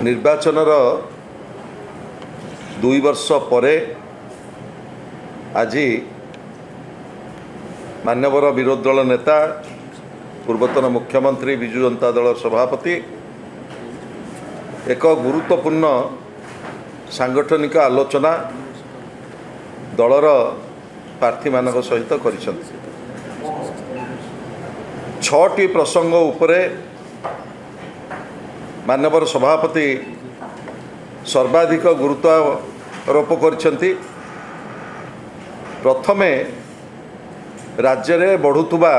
ନିର୍ବାଚନର 2 ବର୍ଷ ପରେ ଆଜି ମାନ୍ୟବର ବିରୋଧୀ ଦଳ ନେତା ପୂର୍ବତନ ମୁଖ୍ୟମନ୍ତ୍ରୀ ବିଜୁ ଜନତା ଦଳ ସଭାପତି ଏକ ଗୁରୁତ୍ୱପୂର୍ଣ୍ଣ ସାଂଗଠନିକ ଆଲୋଚନା ଦଳର ପ୍ରାର୍ଥୀମାନଙ୍କ ସହିତ କରିଛନ୍ତି। 6ଟି ପ୍ରସଙ୍ଗ ଉପରେ माननीय सभापति सर्वाधिक गुरुत्वारोप करिसेंती। प्रथमे राज्य रे बढ़ुतुबा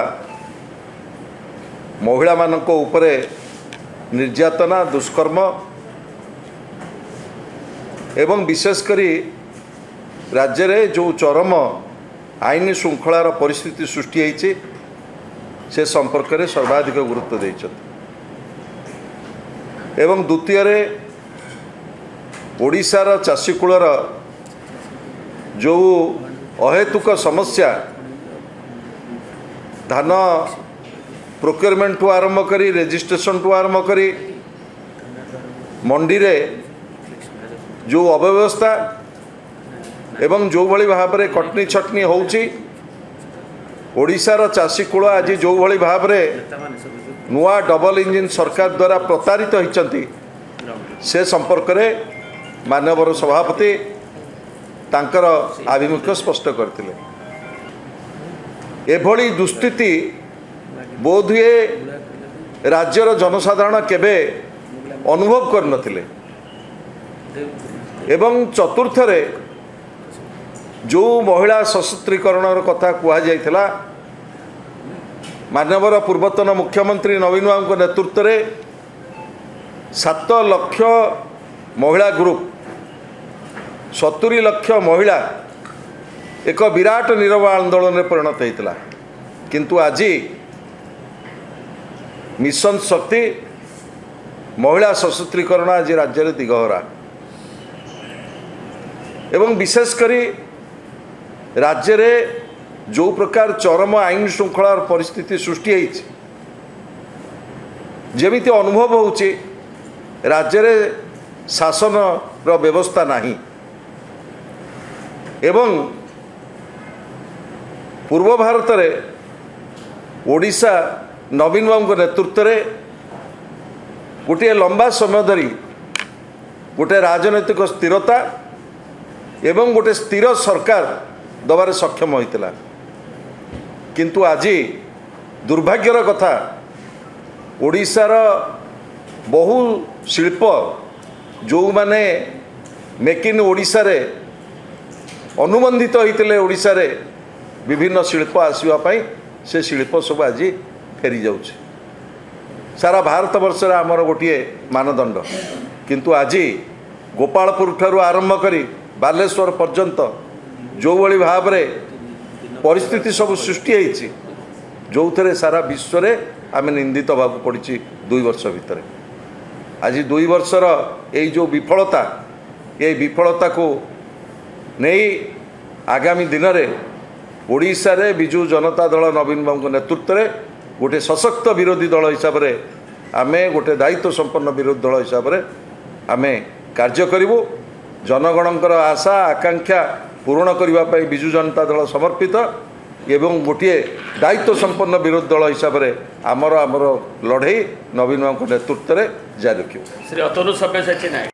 महिला मानक उपरे निर्यातना दुष्कर्म एवं विशेषकरी राज्य रे जो चरम आईन श्रृंखलार परिस्थिति सृष्टि होइछि से संपर्क में सर्वाधिक गुरुत्व देइछथि। एवं द्वितीय ओडिशार चाषीकूलर जो अहेतुक समस्या धान प्रोक्योरमेंट टू आरंभ करी रेजिस्ट्रेशन टू आरंभ करी मंडी रे जो अव्यवस्था एवं जो भली भाव में कटनी छटनी होउची ओडिशार चाषीकूल आज जो भली भाव में नुआ डबल इंजिन सरकार द्वारा प्रतारित होइचंती से संपर्क में माननीय सभापति तांकर आभिमुख्य स्पष्ट करथिले। एभली दुस्थिति बोधुए राज्यर जनसाधारण केबे अनुभव कर नथिले। एवं चतुर्थ रे जो महिला सशक्तिकरण कथा कुआ जाइथिला माननीय पूर्वतन मुख्यमंत्री नवीन बाबू नेतृत्व में 7 लाख महिला ग्रुप 70 लाख महिला एक विराट नीरव आंदोलन में परिणत होता। किंतु आज मिशन शक्ति महिला सशक्तिकरण आज राज्य में दिगहरा एवं विशेषकर राज्य में जो प्रकार चरम आईन श्रृंखलार परिस्थिति सृष्टि होइछि जेमिति अनुभव होउछि राज्य रे शासन रो व्यवस्था नहीं एवं पूर्व भारत रे ओडिशा नवीन बाबू नेतृत्व रे गोटे लंबा समय धरी गोटे राजनैतिक स्थिरता एवं गोटे स्थिर सरकार दबारे सक्षम होइतिला। किंतु आज दुर्भाग्यर कथा ओडिशार बहु शिल्प जो माने मेक इन ओडिशा रे अनुबंधित होते ओडिशा रे विभिन्न शिल्प आसवा से शिल्प सब आज फेरी जाउछि। सारा भारत वर्ष रे आमर गोटे मानदंड किंतु आज गोपालपुर ठारू आरंभ करी बालेश्वर पर्यंत जो भली भाव में परिस्थिति सब सृष्टि होइछि जो थे सारा विश्व रे आमे निंदित भाव पड़ी 2 वर्ष भितर। आज 2 वर्षर ये जो विफलता ये विफलता को नहीं आगामी दिन में ओडिशा रे बिजु जनता दल नवीन बाबू नेतृत्व में गोटे सशक्त विरोधी दल हिसाब से आमे गोटे दायित्व संपन्न विरोधी दल हिसाब से आमे कार्य करिवु। जनगणकर आशा आकांक्षा पूरण करने बिजु जनता दल समर्पित एवं गोटे दायित्व संपन्न विरोधी दल हिसाब से आमर लड़ई नवीन बाबू नेतृत्व में जारी रखिबु। श्री अतनु सब्यसाची नायक।